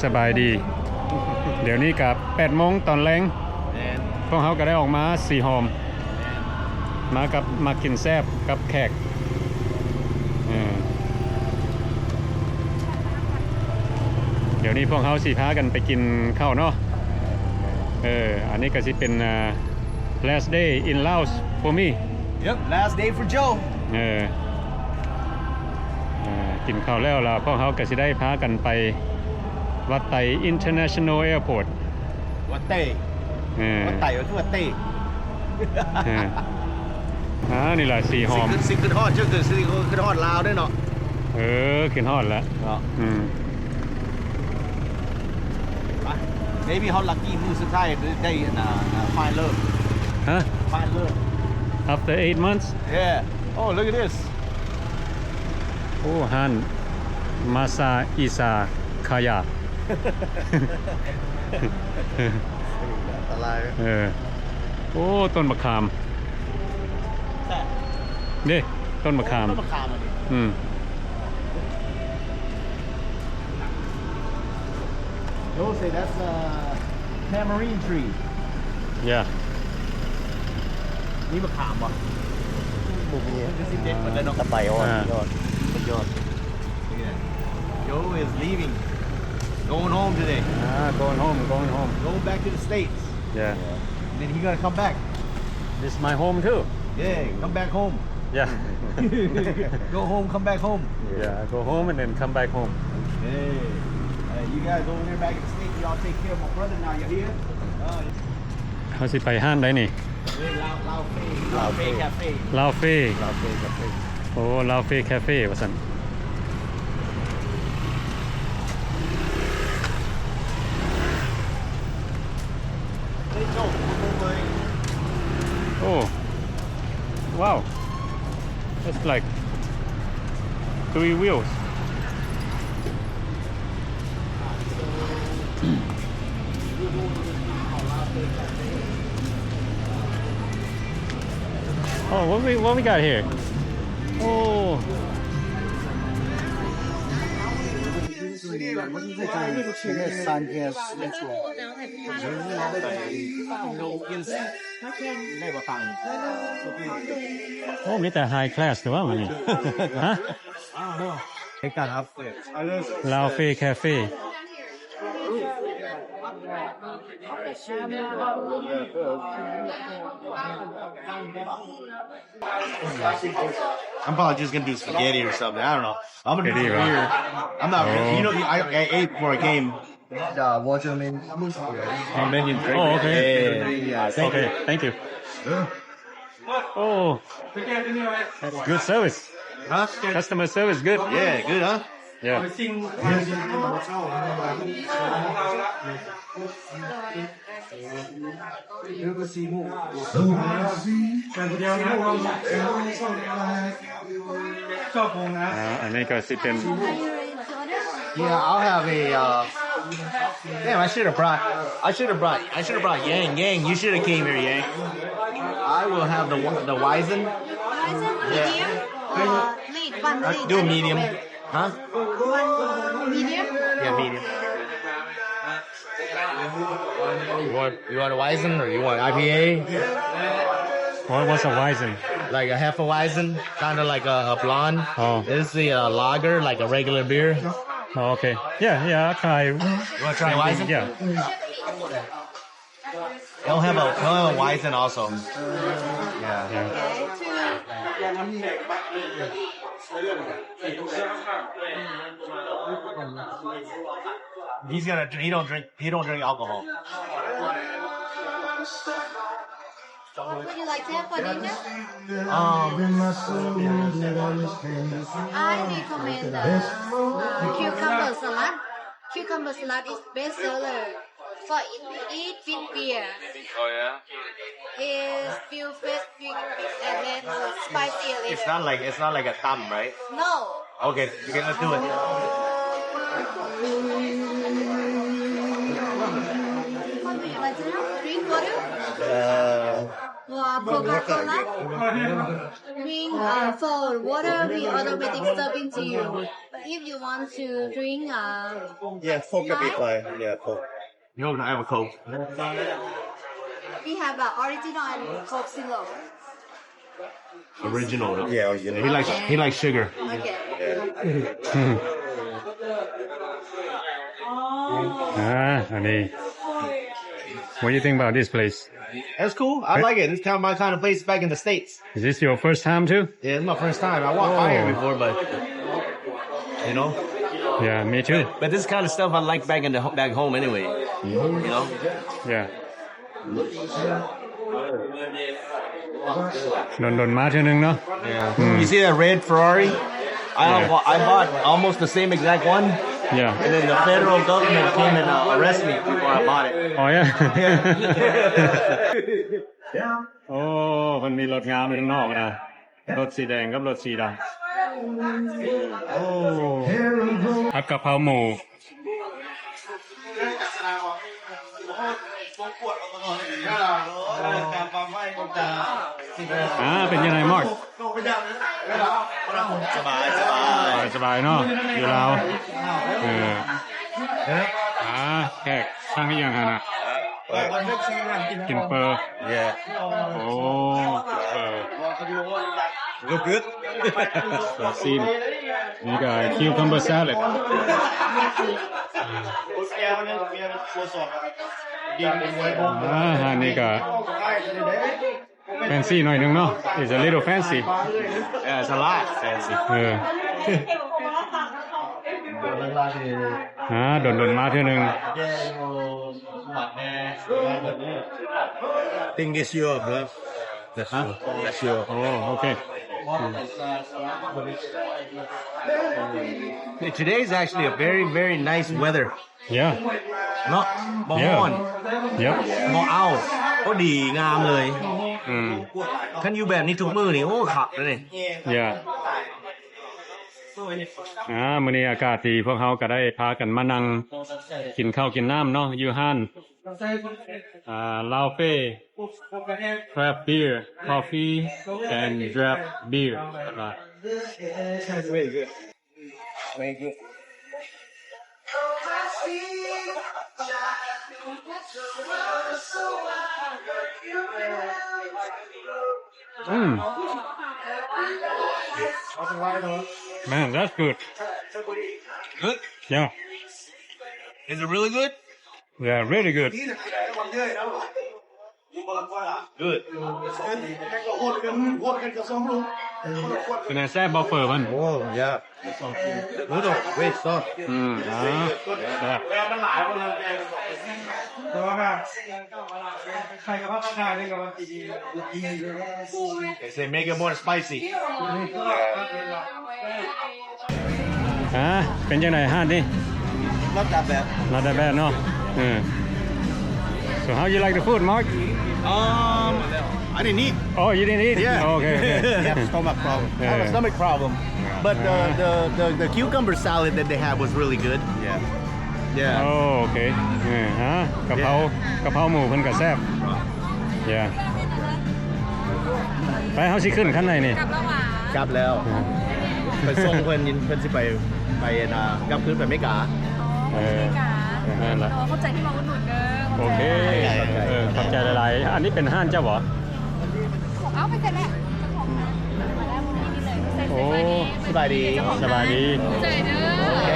สบายดี เดี๋ยวนี้กับ8 โมงตอนแรงพวกเขาก็ได้ออกมาสีหอมมากินแซ่บกับแขกเดี๋ยวนี้พวกเขาสิพากันไปกินข้าวเนาะอันนี้ก็สิเป็นlast day in Laos for me Yep last day for Joe กินข้าวแล้วล่ะพวกเขาก็สิได้พากันไปวัดไต International Airport วัดไตวัดไตก็คือวัดไตนี่ล่ะสีหอมสิขึ้นฮอดเจ้าคือสิขึ้นฮอดลาวด้วยเนาะขึ้นฮอดแล้วMaybe how lucky มื้อสุดท้ายได้find love find love After 8 months Yeah Oh look at this ฮันมาซาอิซาคายาอะไรต้นมะขามนี่ต้นมะขามThey say that's a tamarind tree Yeah นี่มะขามวะบุกนี่มันสิเด็ดเหมือนเลยเนาะตะไบอ่อนยอด Joe is leaving going home today going home going back to the States Yeah And then he gonna come back This is my home too Yeah come back home Yeah Go home come back home Yeah go home and then come back home Hey You guys over there back in the States y'all take care of my brother now you're here เขาสิไปห้านได้นี่ลาวเฟ่คาเฟ่ลาวเฟ่โอ้ลาวเฟ่คาเฟ่ว่าซั่นWow It's like 3 wheels Oh, what we got here? Oh. Oh, มีแต่ high class หรือว่ามันนี่ฮะเอกครับ Lao Fe Cafe I'm probably just gonna do spaghetti or something. I don't know. I'm gonna do beer. I'm not really. You know, I ate before I came. Watermelon. Drink. Oh, okay. Yeah. Okay, thank you. Oh. Good service. Huh? Customer service good. Yeah, good, huh? Yeah. I think I sit in. Yeah, I'll have a Damn, I should have brought Yang. You should have came here, Yang. I will have the Weizen. Medium? Lead, do a medium. Huh? Medium? Yeah, medium. You want a Weizen or you want IPA? What's a Weizen? Like a half a Weizen, kind of like a blonde. This is the lager, like a regular beer. Oh, okay. Yeah, I'll try. You want to try Weizen? Yeah. They'll have a Weizen also. Yeah. He don't drink alcohol. Would you like to have for dinner? I recommend the cucumber salad. Cucumber salad is best seller for eat with beer. Oh yeah. Is feel fresh and then spicy a little. It's not like a thumb, right? No. Okay, let's do it. What would you like to have? Drink water? Coca-Cola? Drink for water, we automatic serving to you. if you want to drink Yeah, Coke a bit like yeah, Coke. You don't have a Coke. we have original and Coke Zero. Original. though. Yeah, He likes sugar. Okay. อันนี้ What do you think about this place? That's cool. I like it. It's kind of my kind of place back in the States. Is this your first time too? Yeah, it's my first time. I walked by here before, but you know. Yeah, me too. But this kind of stuff I like back home anyway. You know. Yeah. ดนๆมาเทื่อนึงเนาะ You see that red Ferrari? I bought almost the same exact one. Yeah. And then the federal government came and arrested me before I bought it. Oh yeah. โอ้มันมีรถงามอยู่ข้างนอกนะรถสีแดงกับรถสีดำโอ้ผัดกะเพราหมูเป็นยังไงมอดสบายเนาะอยู่ลาวแขกสร้างให้ยังไงนะกินเปอร์ Yeah. โอ้เปอร์ Look good. ซีนนี่ก็คิวคัมเบอร์ซาเลดนี่ก็แฟนซีหน่อยนึงเนาะ It's a little fancy Yeah, it's a lot fancy. ดนๆมาเทื่อนึง Think this yours, bro. That's yours. โอ้โอเค Today is actually a very, very nice weather. Yeah Not bon. Yep บ่เอาก็ดีงามเลยคันอยู่แบบนี้ทุกมื้อนี่โอ้ขับเลยนี่ Yeah มื้อนี้อากาศดีพวกเฮาก็ได้พากันมานั่งกินข้าวกินน้ำเนาะอยู่ห้านลาวเฟ่ craft beer coffee and draft beer Very good. Very good. Man that's good Good? Yeah Is it really good? Yeah really good Good. เป็นไงแซ่บบ่เฟอร์มัน Oh, yeah. Good. Wait, stop. แซ่บ They say make it more spicy. เป็นจังได๋ห้านนี่ Not that bad. Not that bad, no? So how you like the food, Mark? I didn't eat. Oh, you didn't eat? Yeah. Oh, okay. I have stomach problem. I have a stomach problem. But the cucumber salad that they had was really good. Yeah. Yeah. Oh, okay. กะเพราหมูเพิ่นก็แซ่บ Yeah. ไปเฮาสิขึ้นคันไหนนี่ กลับแล้วไปส่งเพิ่นสิไปกลับคืนไปไม่กา นั่นล่ะ เข้าใจที่มาอุดหนุนเด้อ โอเคขอบใจหลายๆอันนี้เป็นห้านเจ้าบ่ เอาไปเสร็จแล้วมาได้วันนี้เลย โอ้ สบายดี สบายดี ใจเด้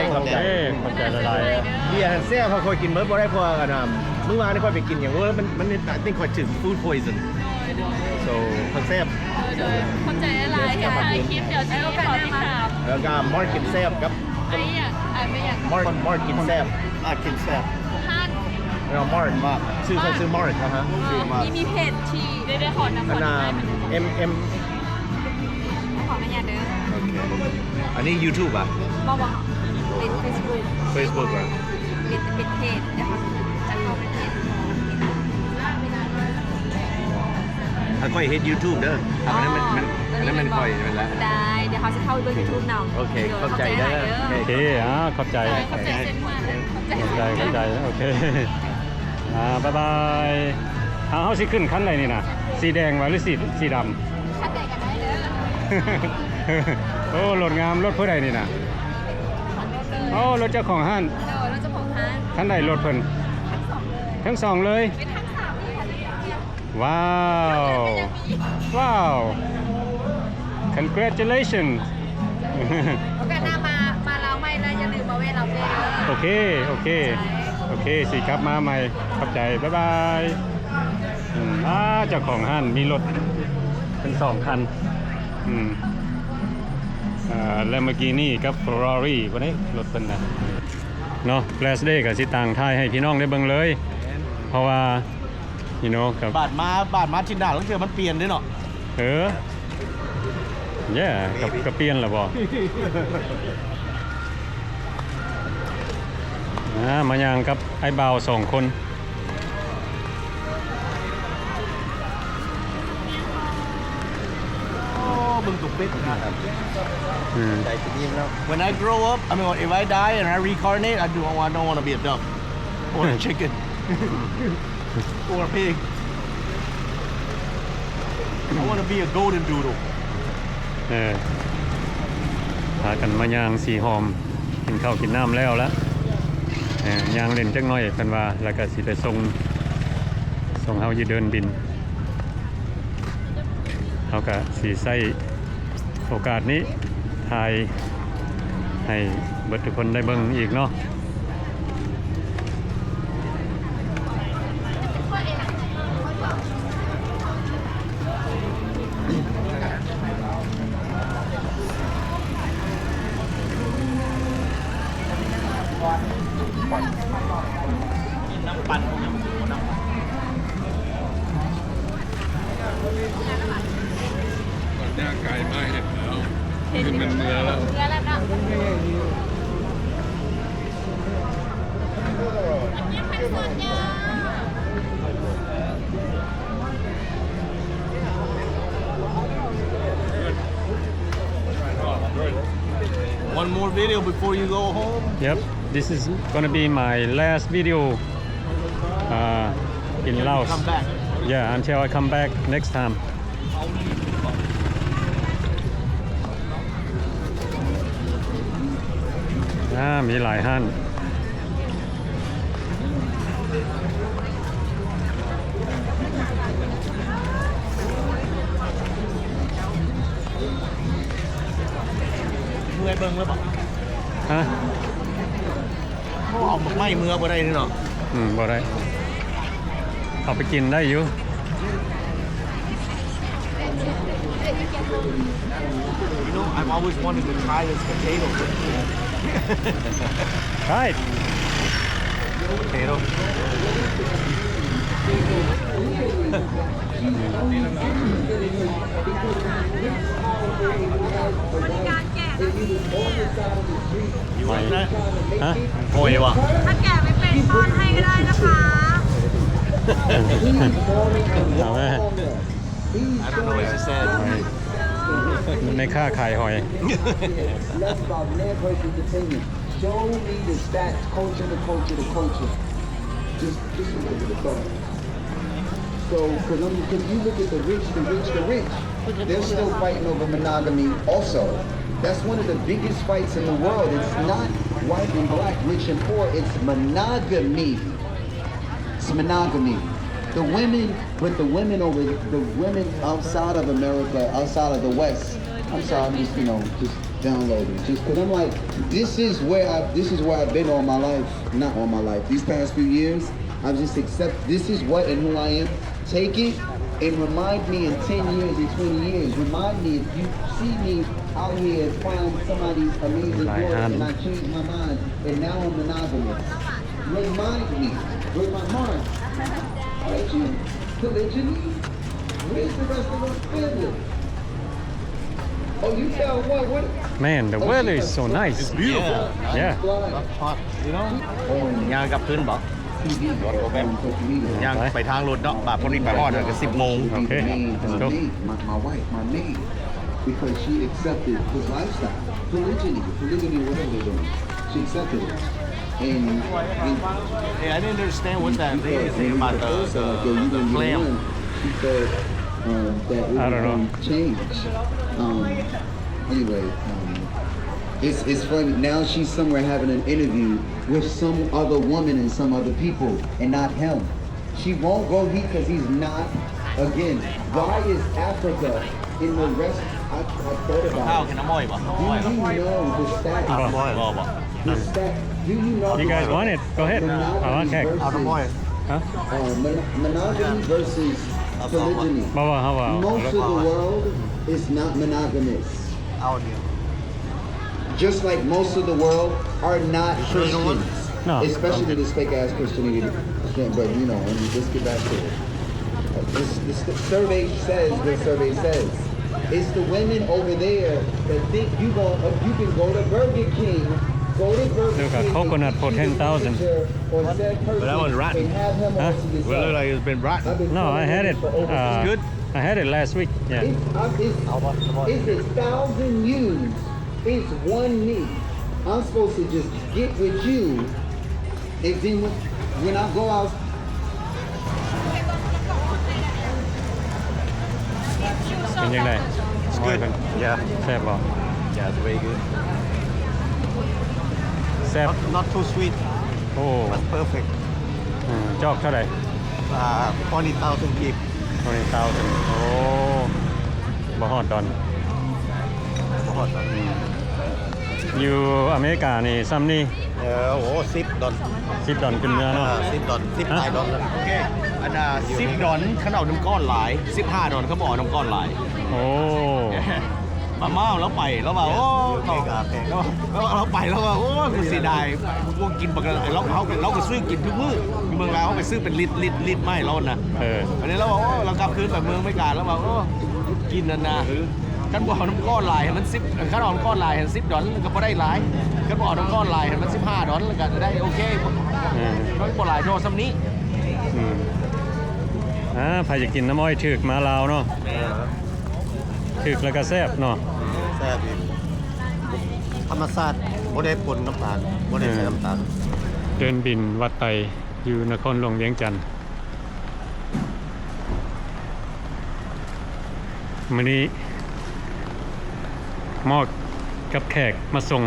อ ขอบใจ ขอบใจหลาย เบียร์ฮันเซ่เขาค่อยกินเบิร์ดบ่ได้เพราะว่ามื้อวานนี่ค่อยไปกินอย่างว่ามัน I think ค่อยถึง food poison so ฮันเซ่ เข้าใจอะไรถ่ายคลิปเดี๋ยวจะขอที่ข่าว แล้วก็มาร์กินแซ่บกับ ไอ้อย่างไม่อย่าง มาร์กินแซ่บ I can stop. ท่าน แล้วมาร์ชื่อเขาชื่อมาร์นะฮะ นี่มีเพจที่ได้ขอนำ อันน่ะ M ขอมาอย่าเด้อ อันนี้ YouTube อ่ะ บอกเป็น Facebook อ่ะ เป็นเพจนะคะจะเข้าเป็นเพจ ถ้าค่อยเฮ็ด YouTube เด้อถ้ามันมันค่อยมันละ ได้เดี๋ยวเขาจะเข้าไปยูทูบนำ โอเคเข้าใจเด้อ ๆโอเคขอบใจ เข้าใจเส้นมาเข้าใจ โอเคบ๊ายบายเฮาสิขึ้นคันไหนนี่น่ะสีแดงวะหรือสีดำ เข้าใจกันได้เด้อ โอ้รถงามรถผู้ใดนี่น่ะ อ๋อรถเจ้าของห้าน เราจะของร้าน ท่านใดรถเพิ่นทั้งสองเลย เป็นทั้งสามเลยค่ะ ว้าว ว้าว congratulations โอกาสหน้ามาเราไม่แล้วอย่าลืมมาเวเราเด้อ โอเค โอเค โอเคสิครับมาใหม่ขอบใจ บ๊ายบายเจ้าของห้านมีรถเป็น2 คันแล้วเมื่อกี้นี่กับ Ferrari วันนี้รถเพิ่นนะเนาะ Flash Day กับสิต่างท้ายให้พี่น้องได้เบิ่งเลย เพราะว่ากับบ าดมาทินดาแล้วเทื่อมันเปลี่ยนเด้เนาะ กับเปลี่ยนแล้วบ่มาย่างกับไอ้บ่าว2 คน โอ้มึงตุกเป็ดนะครับ ใจจะดีแล้ว When I grow up, I mean, if I die and I reincarnate, I don't want to be a duck or a chicken or a pig. I want to be a golden doodle. พากันมาย่างสีหอมกินข้าวกินน้ำแล้วย่างเล่นจักหน่อยเพิ่นว่าแล้วก็สิไปส่งเฮาอยู่เดินดินเฮาก็สิใช้โอกาสนี้ถ่ายให้เบิดทุกคนได้เบิ่งอีกเนาะย่างไก่มาเห็ดแล้วขึ้นเป็นเนื้อแล้ว เนื้อแล้วเนาะอันนี้เป็นส่วนเยอะ One more video before you go home. Yep, this is gonna be my last video in Laos. Come back. Yeah, until I come back next time. มีหลายห้าน เมื่อยเบิ่งแล้วบ่ ฮะ เอาหมกไหม้เมื่อบ่ได้นี่เนาะ บ่ได้เอาไปกินได้อยู่ You know, I've always wanted to try this potato. Right. Potato. การแกะ ไหวนะ ฮะ โอ้ยว่ะ ถ้าแกะไม่เป็นป้อนให้ก็ได้นะคะ เอาแม่ I don't know what she said. มันไม่ค่าขายหอย Less about man-versus entertainment. Show me the stats, culture, the culture, the culture. Just a little bit of thought. So, because you look at the rich, they're still fighting over monogamy also. That's one of the biggest fights in the world. It's not white and black, rich and poor. It's monogamy. It's monogamy. The women outside of America, outside of the West. I'm sorry, I'm just, just downloading. Just because I'm like, this is where I've been all my life. Not all my life. These past few years, I've just accepted this is what and who I am. Take it and remind me in 10 years and 20 years. Remind me if you see me out here and find somebody's amazing voice and I change my mind and now I'm monogamous. Remind me. With my mind. Aren't you polygyny? Where's the rest of us family? Oh, you tell what? Man, the weather is so nice. It's beautiful. Yeah. Hot. You know? ย่างกลับคืนบ่ ย่างไปทางรถเนาะบาดพวกนี้ไปฮอดก็10 โมง Okay, let's go. My wife, my maid, because she accepted his lifestyle, polygamy, whatever they're doing. She accepted it. And Hey, I didn't understand what that is about the clam. She said that it I don't know. would change. Anyway, It's funny. Now she's somewhere having an interview with some other woman and some other people and not him. She won't go because he's not. Again, why is Africa in the rest? I thought ข้าว about กิ it. นน้ำอ้อยบ่ Do you know the stats? บ่บ่ The stat. Do you know You guys want it? Go ahead. I want cake. Monogamy Huh? monogamy versus polygyny. บ่ว่าเฮาว่า Most of the world is not monogamous. เอาเดียว Just like most of the world are not Christians. No. Especially this fake ass Christianity. But you know, and let's get back to it. This survey says it's the women over there that think you can go to Burger King, go to Burger Look at King, coconut for 10,000. or said person, that one's rotten. and have him Huh? on to Well, look yourself. like it's been rotten. I've been No, I telling had you it. for over- It's good? I had it last week. Yeah. It's 1,000 yous. It's one me. I'm supposed to just get with you, and then when I go out, เป็นยังไง It's good. Yeah. แซ่บบ่ Yeah, it's very good. แซ่บ Not too sweet. โอ้ But perfect. จอกเท่าไหร่ 20,000 kip. 20,000โอ้บ่ฮอดดอน อยู่อเมริกานี่ซ้ำนี่ โอ้10 ดอล 10ดอนขึ้นเนื้อเนาะ 10 ดอล10หลายดอลโอเคอันน่ะ10 ดอลเขาเอาน้ำก้อนหลาย15 ดอลเขาบอกน้ำก้อนหลาย โอ้ มาเมาแล้วไปแล้วว่าโอ้เราไปแล้วว่าโอ้กูเสียดายพวกกินปกติเราก็ซื้อกินทุกมื้ออยู่เมืองลาวเขาไปซื้อเป็นลิตรไม่เรานะ อันนี้เราบอกโอ้เรากลับคืนไปเมืองไม่กาแล้วว่าโอ้กินนั่นนะกันบ่เอาน้ำก้อนหลายให้มัน10กันเอาน้ำก้อนหลายให้10 ดอลก็บ่ได้หลายกันบ่เอาน้ำก้อนหลายให้มัน15 ดอลก็จะได้โอเคมันบ่หลายโดซ้ำนี้ ใครจะกินน้ำอ้อยถึกมาลาวเนาะถึกแล้วก็แซ่บเนาะ แซ่บอีกธรรมชาติบ่ได้ปนน้ำตาลบ่ได้ใส่น้ำตาล เดินบินวัดไตอยู่นครหลวงเวียงจันทน์มื้อนี้มอกกับแขกมาส่ง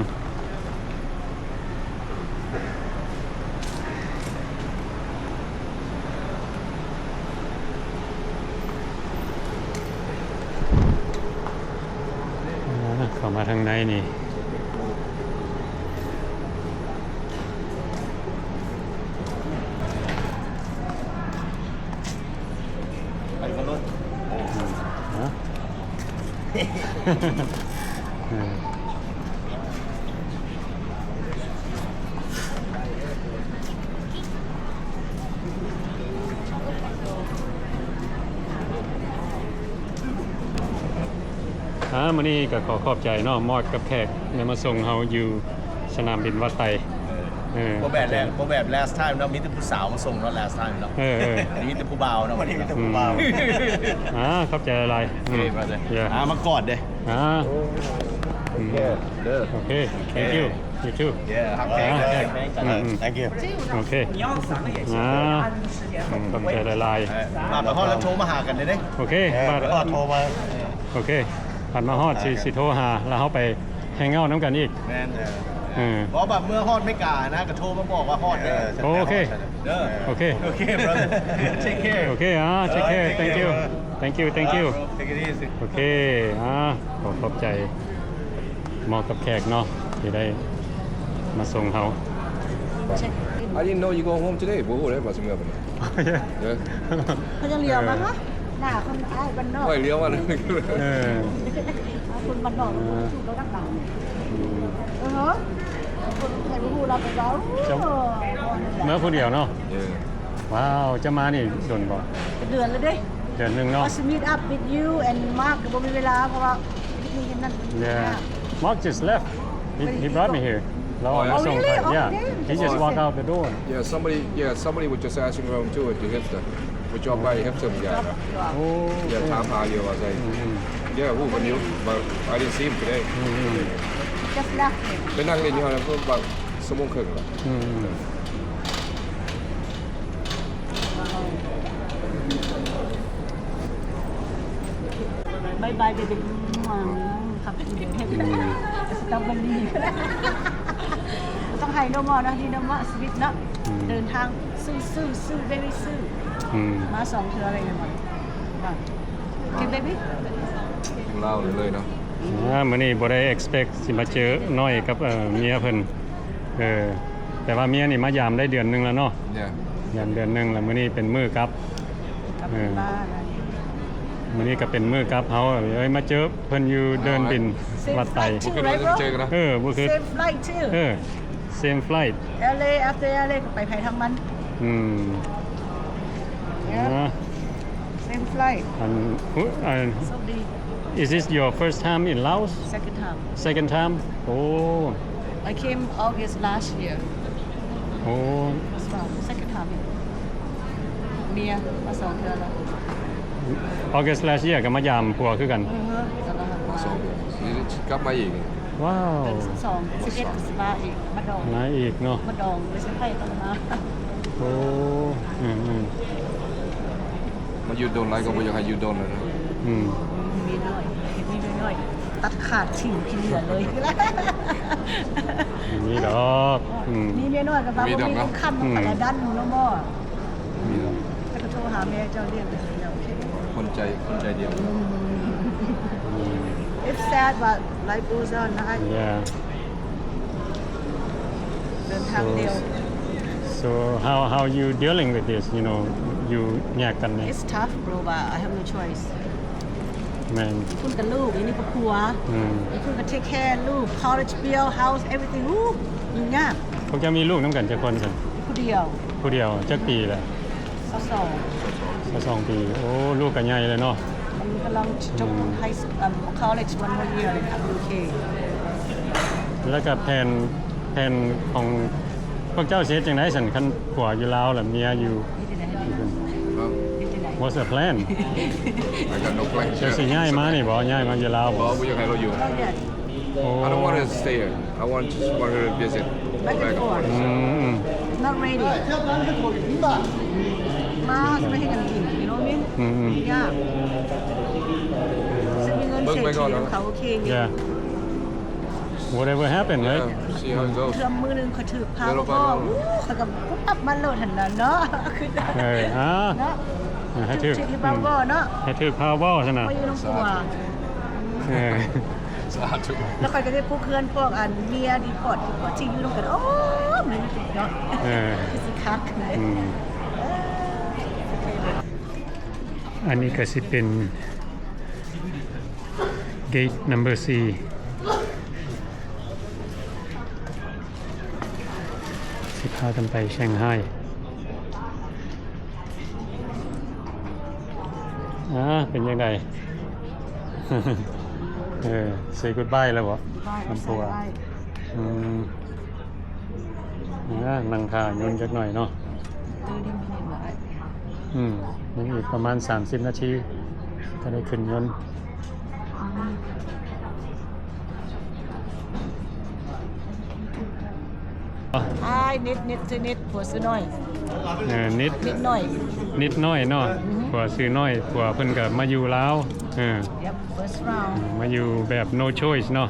เข้ามาทางในนี่มื้อนี้ก็ขอบใจเนาะมอดกับแขกได้มาส่งเฮาอยู่สนามบินวัดไตบ่แบบ last time เนาะมีแต่ผู้สาวมาส่งเนาะ last time เนาะอันนี้มีแต่ผู้บ่าวเนาะวันนี้มีแต่ผู้บ่าว ขอบใจอะไรมากอดเด้โอเค thank you you too thank you โอเคขอบใจหลายๆมาฮอดแล้วโทรมาหากันได้โอเคโทรมาโอเคผ่านมาฮอดสิโทรหาแล้วเฮาไปแฮงเอาท์นำกันอีกแม่นบอกแบบเมื่อฮอดไม่กล้านะก็โทรมาบอกว่าฮอดโอเคโอเค brother take care โอเคtake care thank you take it easy โอเคขอบใจเหมาะกับแขกเนาะที่ได้มาส่งเฮา I didn't know you going home today. Bố đấy mà chúng mình. Yeah. เขาจะเลี้ยวมาฮะหน้าคนอ้ายบ้านนอก Quay liêu mà. คนบ้านนอกเราดักดังคนไทยผู้เราไปเจ้า เมื่อผู้เดียวเนาะ Yeah. ว้าวจะมานี่โดนบ่ เดือนเลยเด้ เดือนนึงเนาะ Was meet up with you and Mark ก็บ่มีเวลาเพราะว่ามีนั่น Yeah Mark just left he brought me here เรามาส่งไป Yeah he just walked out the door Yeah, somebody was just asking around too at the hipster. Which job by hipster yeah. โอ้ Yeah, Tom Hardy was like. Yeah, who when you but I didn't see him today. just left ไปนั่งเล่นอยู่แล้วก็บางชั่วโมงครึ่งแล้ว Bye bye baby คำที่เดียวสตรอเบอรี่ต้องให้โนมอนะที่โนมอสวิตเนาะเดินทางซื้อเบบี้ซื้อมา2เทื่ออะไรกันหมดกินเบบี้ กินเหล้าเลยเนาะ มื้อนี้บ่ได้ expect สิมาเจอน้อยกับเมียเพิ่นแต่ว่าเมียนี่มายามได้เดือนนึงแล้วเนาะ เนี่ย ยามเดือนนึงแล้วมื้อนี้เป็นมื้อกลับ กับบ้าน มื้อนี้ก็เป็นมื้อกลับเฮามาเจอเพิ่นอยู่เดินบินวัดไต บ่คิดว่าจะเจอกันนะ บ่คือ Same flight too same flight LA after LA ก็ไปไผทางมัน Same flight soดี Is this your first time in Laos? Second time Oh I came August last year Oh Second time เมียมา2เทื่อแล้ว August last year ก็มายามผัวคือกัน นี่กลับมาอีก ว้าว 11มาอีกมาดอง มาอีกเนาะ มาดองไม่ใช่ไผต้องมา โอ้มาอยู่โดนไรก็บ่อยากให้อยู่โดนเลยนะ มีน้อยตัดขาดทิ้งที่เหลือเลย มีดอก มีเมียน้อยกับบ่มีคำแต่ละด้านเนาะบ่ มีแล้ว แต่ก็โทรหาแม่เจ้าเรียกเลยโอเค คนใจเดียว It's sad but life goes on นะ Yeah เดินทางเดียว So how you dealing with this you know you แยกกันนี่ It's tough bro but I have no choice แม่น คุณกับลูกอันนี้ก็ผัวคุณก็ take care ลูก college bill house everything ยุ่งยาก พวกเจ้ามีลูกนำกันจักคนซั่น ผู้เดียว ผู้เดียวจักปีแหละ 2 ปีโอ้ลูกก็ใหญ่เลยเนาะ มันกำลังจบ high college one more year เลยค่ะ UK แล้วก็แผนของพวกเจ้าเสียจังได๋ซั่นคันผัวอยู่ลาวแล้วเมียอยู่ What's the plan I got no plan จะสิย้ายมานี่บ่ย้ายมาอยู่ลาว บ่อยากให้เราอยู่ Not yet โอ้ I don't want her to stay here I want her to visit back and forth not ready มาจะไม่ให้กันกิน you know what I mean ยากฉันมีเงินเศรษฐีของเขาโอเคอยู่ Yeah Whatever happened right see how it goes เทื่อมือนึงเขาถือพาพ่อเขาก็ปุ๊บปั๊บมาโหลดหันนั้นเนาะคือเนาะให้ถือที่บางบ่เนาะ ให้ถือพาวบ่ซั่นน่ะ บ่อยู่น้ำกลัว สาธุ แล้วค่อยก็ได้ผู้เคลื่อนพวกอันเมียดีพอร์ตที่อยู่นำกันโอ้มันเนาะสิคักเลย อันนี้ก็สิเป็น gate number 4สิพากันไปเชียงไฮ้เป็นยังไง say goodbye แล้วบ่น้ำปัวนั่งท่ายุ่นจักหน่อยเนาะยังอีกประมาณ30นาทีก็ได้ขึ้นยนต์นิดผัวซื้อน้อย นิดน้อยเนาะผัวซื้อน้อยผัวเพิ่นก็มาอยู่ลาวfirst round มาอยู่แบบ no choice เนาะ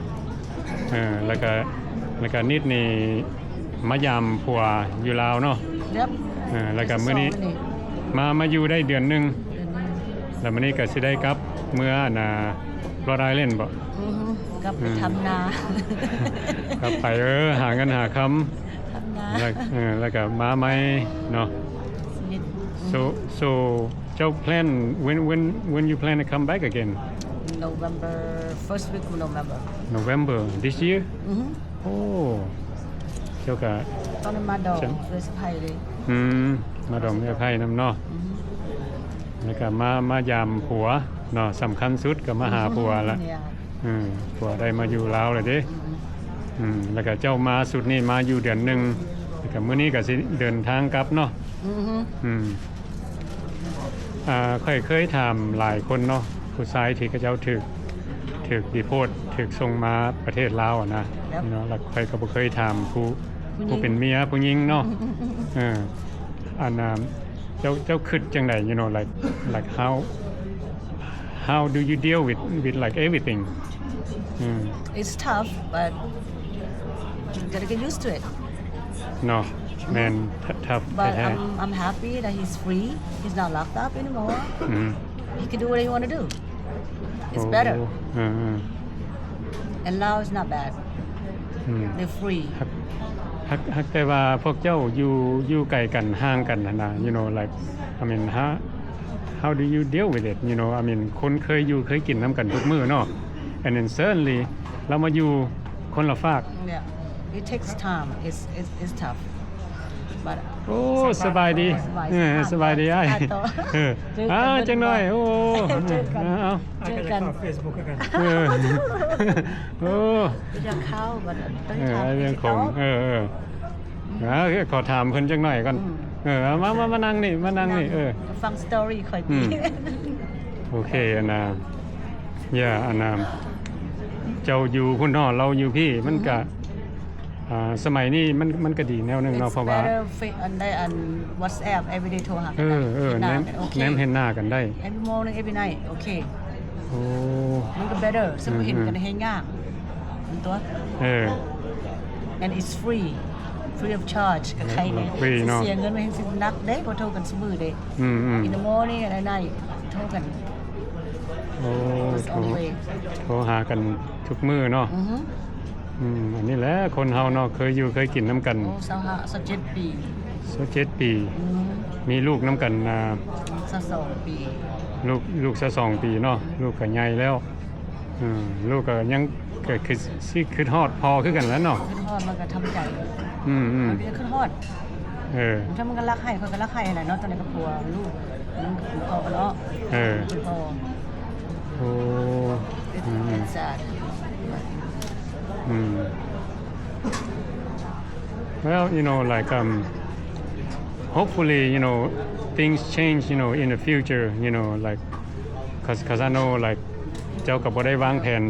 แล้วก็นิดนี่มายามผัวอยู่ลาวเนาะแล้วก็มื้อนี้มาอยู่ได้เดือนนึงแล้วมื้อนี้ก็สิได้กลับเมื่อRhode Island บ่กลับไปทำนาก ลับไปหาเงินหาคำแล้วก็มาใหม่เนาะ so เจ้า plan when you plan to come back again November first week of November this year โอ้เจ้าก็ตอนนั้นมาดองเลยสะพายเลยมาดองเมียไผนำเนาะแล้วก็มายามผัวเนาะสำคัญสุดก็มาหาผัวละผัวได้มาอยู่ลาวเลยเด้แล้วก็เจ้ามาสุดนี่มาอยู่เดือนนึงแล้วก็มื้อนี้ก็สิเดินทางกลับเนาะเคยถามหลายคนเนาะผู้ชายที่เขาเจ้าถูกดีโพร์ตถูกส่งมาประเทศลาวนะเนาะแล้วใครก็บ่เคยถามผู้เป็นเมียผู้หญิงเนาะอันเจ้าคิดจังได๋ you know like how do you deal with like everything It's tough, but you gotta get used to it. เนาะแม่นทับ But แท้ I'm happy that he's free. He's not locked up anymore. ๆอืม He can do what he want to do. It's โอ้ better. ๆ And Laos is not bad. อืม They're free. ฮักแต่ว่าพวกเจ้าอยู่ไกลกันห่างกันนะ you know like I mean how do you deal with it you know I mean คนเคยอยู่เคยกินน้ำกันทุกมื้อเนาะ and then certainly เรามาอยู่คนละฝาก Yeah. It takes time. It's tough. But โอ้สบายดีสบายดีอ้ายจังหน่อยโอ้ เจอกัน เอา เจอกัน Facebook กัน โอ้ จะเข้าบัดต้อง ไอ้เรื่องของขอถามเพิ่นจังหน่อยก่อนมานั่งนี่ฟังสตอรี่ค่อยดี โอเคอันน่ะอันน่ะเจ้าอยู่พุ่นเนาะเราอยู่พี่มันก็สมัยนี้มันก็ดีแนวนึงเนาะเพราะว่า on WhatsApp everyday โทรหากันแนมเห็นหน้ากันได้ every morning every night โอเค โอ้ มันก็ better สมมุติเห็นกันให้ยากตัว and it's free of charge กับใครเนี่ยเสียเงินไปให้สินักเด้บ่โทรกันซุมื้อเด้ in the morning and at night โทรกันโอ้โทรหากันทุกมื้อเนาะอันนี้แหละคนเฮาเนาะเคยอยู่เคยกินน้ำกันโอ้27 ปี27 ปีมีลูกน้ำกัน22 ปีลูก22 ปีเนาะลูกก็ใหญ่แล้วลูกก็ยังก็คือสิคิดฮอดพอคือกันแล้วเนาะคิดฮอดมันก็ทำใจมันก็คิดฮอดถ้ามันก็รักให้คนก็รักให้แหละเนาะตอนนี้ก็ผัวลูกมันก็พอกันเนาะพอโอ้it's sad well you know like hopefully you know things change you know in the future you know like cuz I know like เจ้าก็บ่ได้วางแผน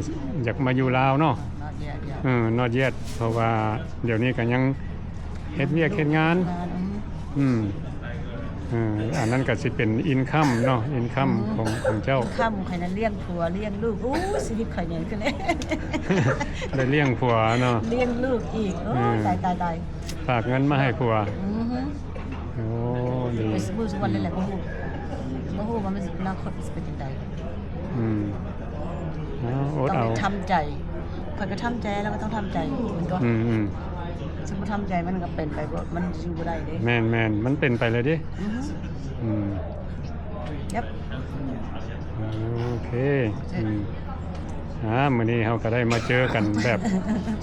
อยากมาอยู่ลาวเนาะnot yet เพราะว่าเดี๋ยวนี้ก็ยังเฮ็ดเวียกเฮ็ดงานอันนั้นก็สิเป็นอินคัมเนาะอินคัมของเจ้าอินคัมใครนั้นเลี้ยงผัวเลี้ยงลูกโอ้ชีวิตใครเนี่ยขึ้นเลยได้เลี้ยงผัวเนาะเลี้ยงลูกอีกโอ้ตายฝากเงินมาให้ผัวโอ้ดีไปสมุทรวันนั่นแหละบ่ฮู้ว่ามันอนาคตสิเป็นจังไดต้องทำใจข่อยก็ทำใจแล้วก็ต้องทำใจมันก็สมมุติทำใจมันก็เป็นไปมันอยู่บ่ได้เด้แม่นๆมันเป็นไปเลยดิยับโอเคมื้อนี้เฮาก็ได้มาเจอกันแบบ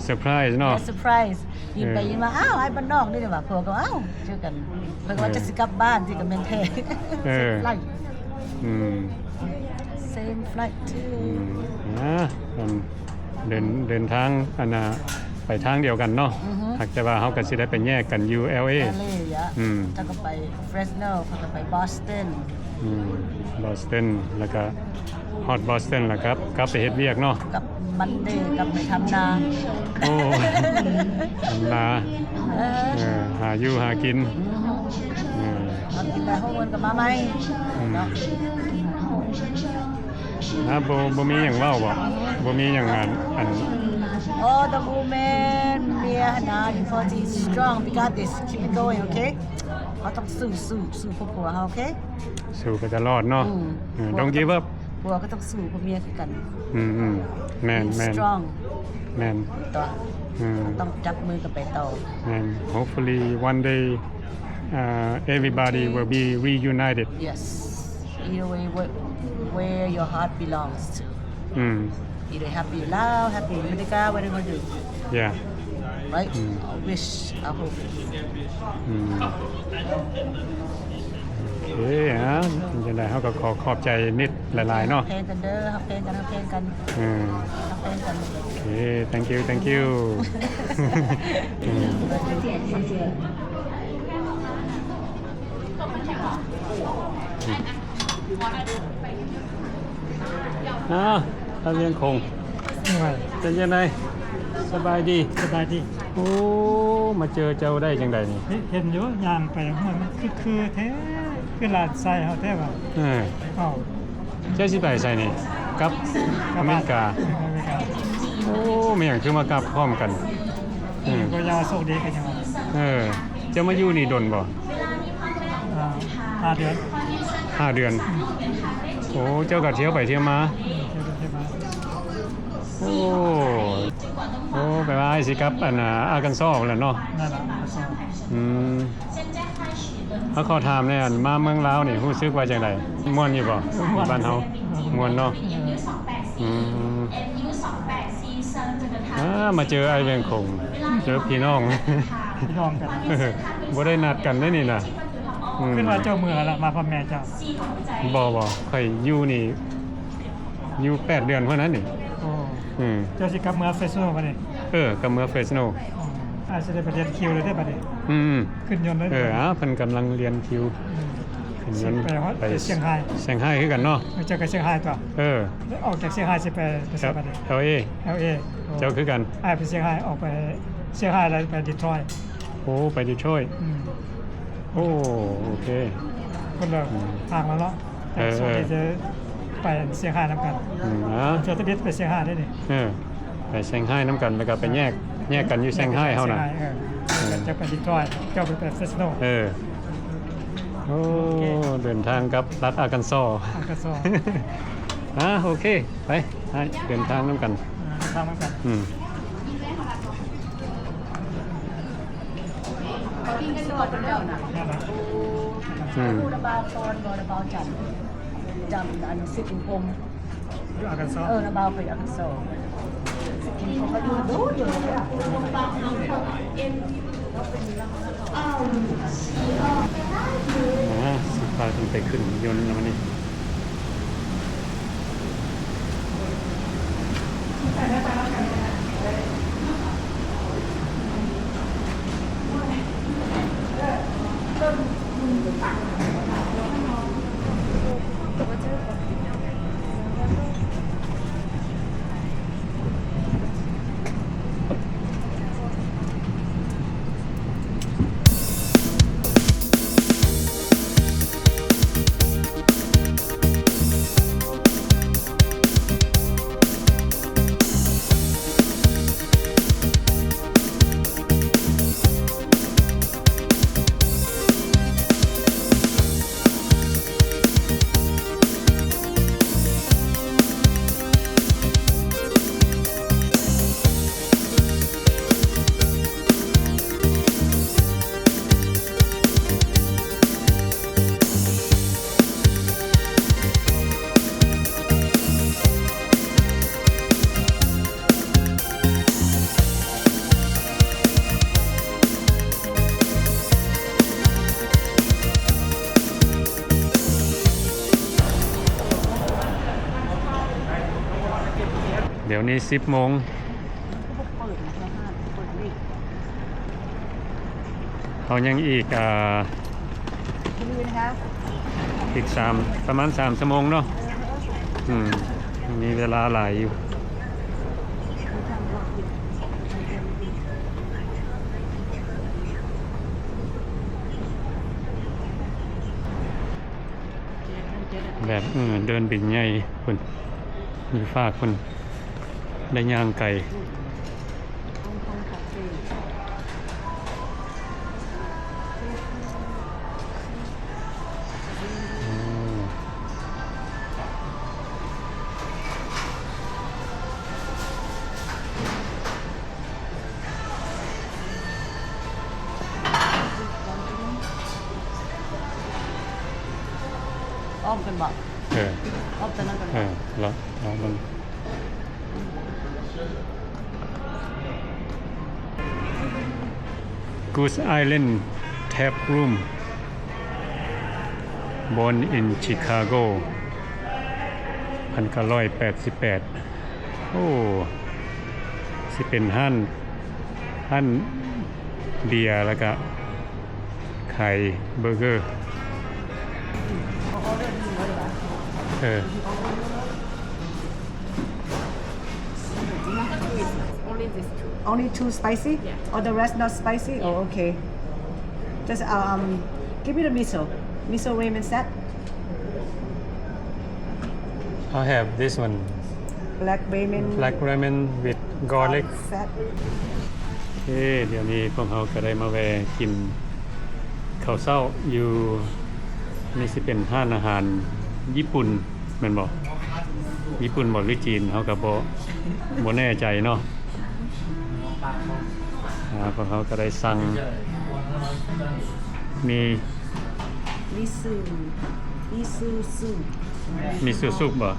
เซอร์ไพรส์เนาะเซอร์ไพรส์ยินไปยินมาอ้าวไอ้บ้านนอกนี่ว่าผัวก็อ้าวเจอกันเพิ่นว่าจะสิกลับบ้านที่กับแม่นแท้same flight too เดินทางอันน่ะไปทางเดียวกันเนาะหากแต่ว่าเฮาก็สิได้ไปแยกกันอยู่ LA แล้วก็ไป Fresno แล้วก็ไป Boston Boston แล้วก็ฮอด Boston แล้วครับกลับไปเฮ็ดเวียกเนาะกับ Monday กลับไปทำนาโอ้ทำนาหาอยู่หากินมากินได้ห้องเงินกับมาใหม่เนาะบ่มีหยังเว้าบ่มีหยังอัน Oh, the woman, Mia, because he's strong. We got this. Keep it going, okay? เขาต้องสู้ผัวเขาโอเคสู้ก็จะรอดเนาะdon't give up ผัวก็ต้องสู้กับเมียคือกันแม่น strong แม่นต้องจับมือกันไปต่อ and hopefully one day everybody will be reunited yes either way where your heart belongs to either happy in Laos happy in America whatever you do yeah right I wish I hope โอเคจังได๋เฮาก็ขอบใจนิดหลายๆเนาะเพลงกันเด้อฮับเพลงกันฮับเพลงกันโอเค thank you ถ้าเรื่องคงเป็นยังไงสบายดีโอ้มาเจอเจ้าได้จังได๋นี่เห็นอยู่ย่างไปห้วยมันคือแท้คือลาดไส้เฮาแท้ว่าเจ้าสิไปไสนี่กับอเมริกา โอ้ไม่อย่างคือมากลับพร้อมกันอืม ก็ยาวโชคดีกันยังไง จะมาอยู่นี่ดนบ่ 5 เดือน 5 เดือน โอ้เจ้าก็เที่ยวไปเที่ยวมา ใช่ไหม โอ้ไปว่าไอ้สิครับอันน่ะอากันซอแหล้วเนาะ นั่นแหละ อืมเขาขอถามแน่อันมาเมืองลาวนี่รู้สึกว่าจังไดม่วนอยู่บ่บ้านเฮาม่วนเนาะอืมมาเจอไอ้เวียงคงเจอพี่น้อง พี่น้องกัน บ่ได้นัดกันได้นี่น่ะอืม ขึ้นมาเจ้าเมืองละมาพ่อแม่เจ้า บ่ข่อยอยู่นี่อยู่8 เดือนเท่านั้นนี่ โอ้ อืม เจ้าสิกลับเมืองเฟสโนมาดิ กับเมืองเฟสโน อาจจะได้ไปเรียนคิวเลยได้ป่ะดิ อืม ขึ้นยนต์เลย เพิ่นกำลังเรียนคิวขึ้นยนต์ ไปเซี่ยงไฮ้ เซี่ยงไฮ้คือกันเนาะ เจ้าไปเซี่ยงไฮ้ต่อ ออกจากเซี่ยงไฮ้สิไปไสป่ะดิ LA LA เจ้าคือกัน ไปเซี่ยงไฮ้ออกไปเซี่ยงไฮ้แล้วไปดีทรอยต์ โอ้ไปดีทรอยต์โอ้โอเค คนละทางแล้วเนาะแต่ส่วนที่จะไปเซี่ยงไฮ้นำกันเจ้าตะบิดไปเซี่ยงไฮ้ได้ดิ ไปเซี่ยงไฮ้น้ำกันแล้วก็ไปแยกกันอยู่เซี่ยงไฮ้เฮาน่ะ จะไปดีทรอยต์เจ้าไปเฟสโน โอ้เดินทางกับรัฐอากันซอ อาร์กาซอ โอเคไปเดินทางน้ำกัน ทางเหมือนกัน กินกันก่อนเด้อนะ นั่นแหละ พูดabout ตอนก่อน about จำอันสิกินพม อยู่อาร์กาซอ about ไปอาร์กาซอสิกินพมก็ดูอยู่เลยอ่ะ สิพากันไปขึ้นยนต์แล้วมันนี่เดี๋ยวนี้10 โมงเขายังอีกประมาณ3 ชั่วโมงเนาะมีเวลาหลายอยู่แบบเดินบินใหญ่คุณมีฝากคุณได้ย่างไก่อ้อมกันบ่อ้อมตะนั้นกันบ่ แล้วมันGoose Island Tap Room born in Chicago 1988โอ้สิเป็นห้านเบียร์แล้วก็ไข่เบอร์เกอร์Only 2 spicy? Or the rest not spicy? Oh, okay. Just give me the miso. Miso ramen set. I have this one black ramen black ramen with garlic fat เดี๋ยวนี้พวกเขาก็ได้มาแวะกินข้าวเช้าอยู่นี่สิเป็นห้านอาหารญี่ปุ่นแม่นบ่ญี่ปุ่นบ่หรือจีนเขาก็บ่แน่ใจเนาะพวกเขาก็ได้สั่งมี มิซูซุ มีซูซุปบ่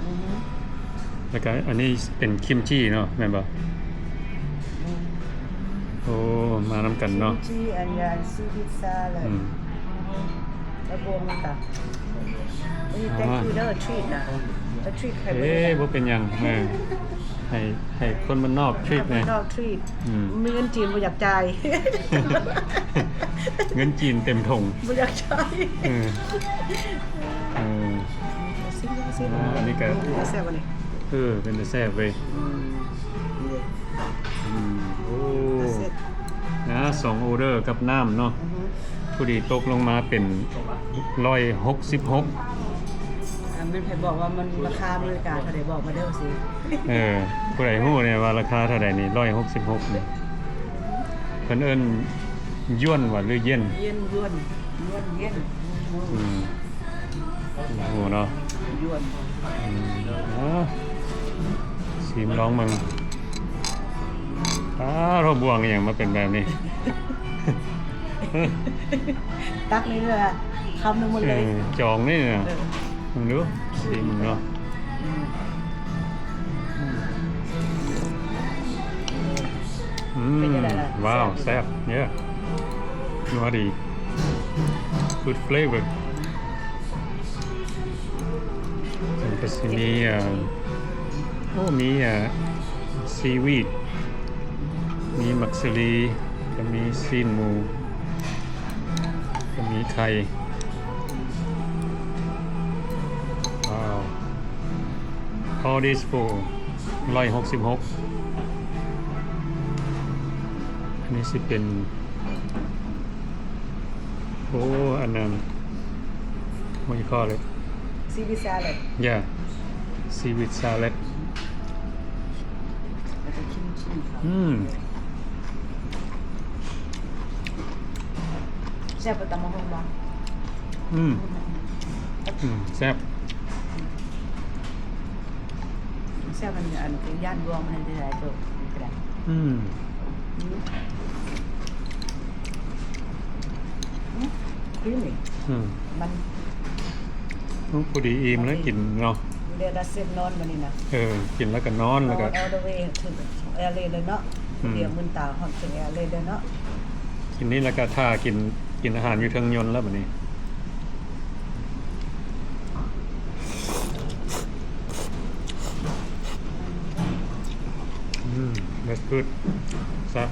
แล้วก็อันนี้เป็นคิมจิเนาะแม่นบ่โอ้มานำกันเนาะ จีอันยานซีพิซซ่าเลยแล้วบวมตานี่ thank you เด้อ treat นะจะ treat ใครบ่ บ่เป็นหยังให้คนบ้านนอกทรีตไง นอก treat มีเงินจีนบ่อยากจ่าย เงินจีนเต็มถุง บ่อยากจ่าย ซิม อันนี้ก็ แซ่บบ่นี่ เป็นแต่แซ่บเว้ยโอ้นะ2ออเดอร์กับน้ำเนาะพอดีตกลงมาเป็น166มันเคยบอกว่ามันราคาบริการเท่าไหร่บอกมาเด้อสิ ผู้ใดฮู้เนี่ยว่าราคาเท่าใดนี่166นี่เพิ่นเอิ้นย้วนว่าหรือเย็น เย็นเย็น โอ้เนาะ ยวน ชิมลองมึงเราบวงอย่างมาเป็นแบบนี้ ตักนี่เลยคำนึงหมดเลย จองนี่นะมึงดูชิมมึงเนาะว้าวแซ่บเนี่ยนัวดี good flavor มันก็จะมีมีซีวีดมีมักสลีก็มีซีนหมูก็มีไข่ว้าว all this for 166อันนี้สิเป็นอันนั้น what you call it ซีบิซาเลย yeah seaweed salad แล้วก็คิมจิแซ่บตำมะฮงบ้างแซ่บ แซ่บมันอันเป็นย่านรวมมันได้หลายตัวก็ได้ครีมมี่มันพอดีอิ่มแล้วกินเนาะเดี๋ยวดัสเซนนอนมานี่นะกินแล้วก็นอนแล้วก็ all the way ถึงแอร์เลยเนาะเดี๋ยวมึนตาหอนถึงแอร์เลยเนาะกินนี้แล้วก็ถ้ากินอาหารอยู่เทิงยนต์แล้วแบบนี้that's good แซ่บ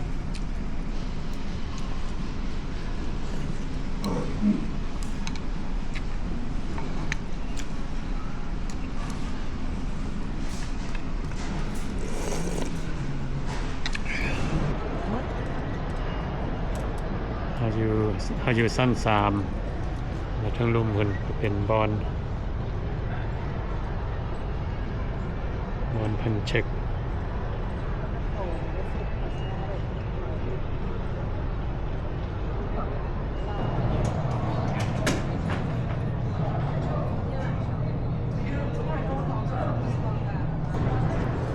เขาอยู่สั้น3แล้วทั้งลุ่มเพิ่นก็เป็นบอลเพิ่นเช็ค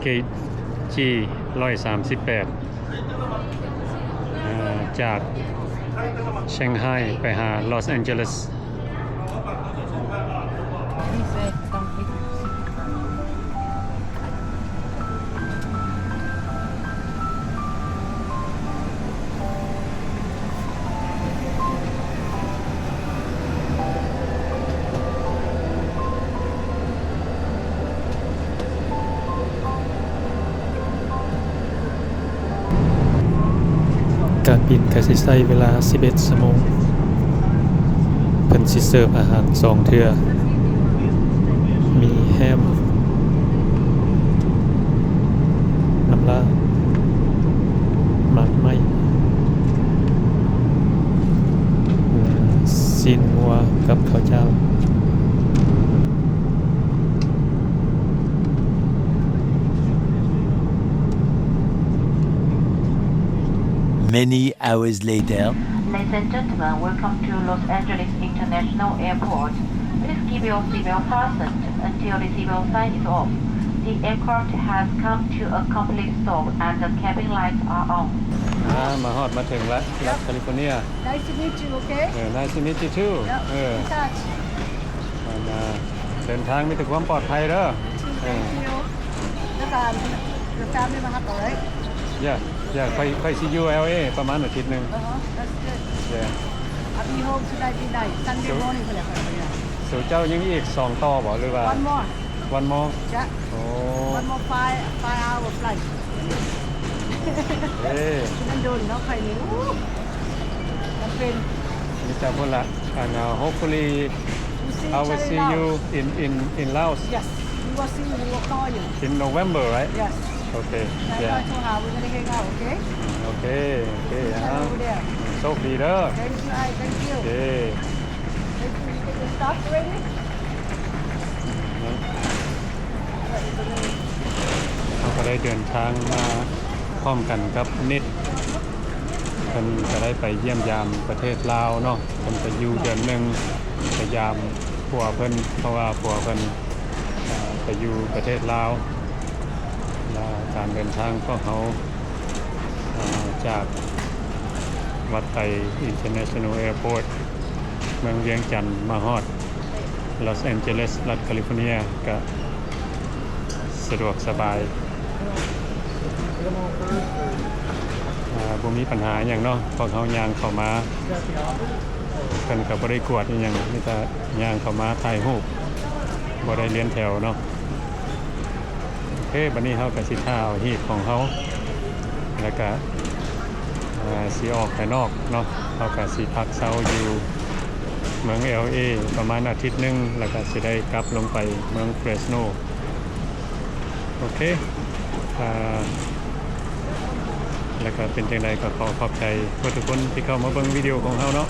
เกจจี138จากเซี่ยงไฮ้ไปหาลอสแอนเจลิสการบินก็สิใช้เวลา11ชั่วโมงเพิ่นสิเสิร์ฟอาหาร2เทื่อมีแฮมน้ำลาหมักไหม้ซีนวัวกับข้าวเจ้า Many hours later. Ladies and gentlemen, welcome to Los Angeles International Airport. Please keep your seatbelt fastened until the seatbelt sign is off. The aircraft has come to a complete stop and the cabin lights are on. มาฮอดมาถึงแล้วรัฐแคลิฟอร์เนีย Nice to meet you, okay? Nice to meet you too มาเดินทางมีแต่ความปลอดภัยเด้อแล้วการจะตามนี่มาฮับเอาไว้ Yeah, ค่อยสิอยู่ LA ประมาณอาทิตย์นึง That's good. Yeah. I'll be home tonight midnight. Sunday morning ก็แล้วกัน สู่เจ้ายังอีก2ต่อบ่หรือว่า One more. One more จ้ะ โอ้ One more 5 hour flight. นั่นโดนเนาะใครนี่มันเป็น มีแต่พุ่นละ and hopefully I will see you in Laos Yes, we will see you. We will call you. in November, right? Yes. Okay. That's Yeah. why to how we're going to hang out, okay? Okay. Over there. โชคดีเด้อ Thank you. Thank you. Okay. Thank you. You get your stuff ready? เราก็ได้เดินทางมาพร้อมกันกับนิดเพิ่นก็ได้ไปเยี่ยมยามประเทศลาวเนาะเพิ่นไปอยู่เดือนนึงไปยามผัวเพิ่นเพราะว่าผัวเพิ่นไปอยู่ประเทศลาวและการเดินทางของเขาจากวัดไทย International Airport เมืองเวียงจันทน์มาฮอด Los Angeles รัฐแคลิฟอร์เนียก็สะดวกสบายบ่มีปัญหาหยังเนาะพอเขาย่างเข้ามาเพิ่นก็บ่ได้กวดอีหยังมีแต่ย่างเข้ามาถ่ายรูปบ่ได้เลียนแถวเนาะโอเคบัดนี้เฮาก็สิท่าเอาฮีตของเฮาแล้วก็สิออกไปนอกเนาะเฮาก็สิพักเช้าอยู่เมือง LA ประมาณอาทิตย์นึงแล้วก็สิได้กลับลงไปเมือง Fresno โอเคแล้วก็เป็นจังไดก็ขอขอบใจทุกคนที่เข้ามาเบิ่งวิดีโอของเฮาเนาะ